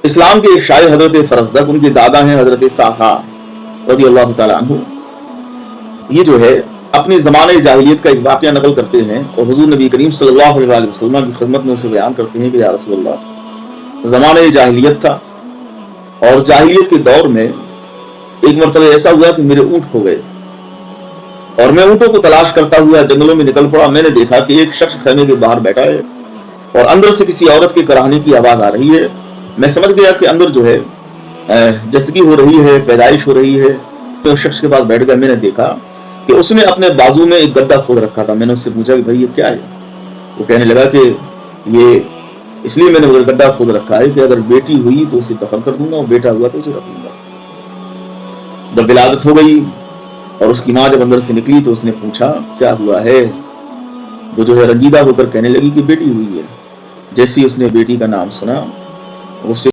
इस्लाम के एक शायर हजरत फरजदक, उनके दादा हैं हजरत सासा रज़ी अल्लाह तआला अन्हु। ये जो है अपने ज़माने जाहिलियत का एक वाक़या नकल करते हैं और हुज़ूर नबी करीम सल्लल्लाहु अलैहि वसल्लम की खिदमत में उसे बयान करते हैं कि या रसूलल्लाह, ज़माने जाहिलियत था और जाहिलियत के दौर में एक मरतबा ऐसा हुआ कि मेरे ऊँट खो गए और मैं ऊँटों को तलाश करता हुआ जंगलों में निकल पड़ा। मैंने देखा कि एक शख्स खैमे के बाहर बैठा है और अंदर से किसी औरत के कराहने की आवाज़ आ रही है। मैं समझ गया कि अंदर जो है जसगी हो रही है, पैदाइश हो रही है। तो शख्स के पास बैठ गया। मैंने देखा कि उसने अपने बाजू में एक गड्ढा खोद रखा था। मैंने उससे पूछा कि भाई ये क्या है? वो कहने लगा कि ये इसलिए मैंने वो गड्ढा खोद रखा है कि अगर बेटी हुई तो उसे दफन कर दूंगा और बेटा हुआ तो उसे रख दूंगा। जब विलादत हो गई और उसकी माँ जब अंदर से निकली तो उसने पूछा क्या हुआ है? वो जो है रंजीदा होकर कहने लगी कि बेटी हुई है। जैसे ही उसने बेटी का नाम सुना उससे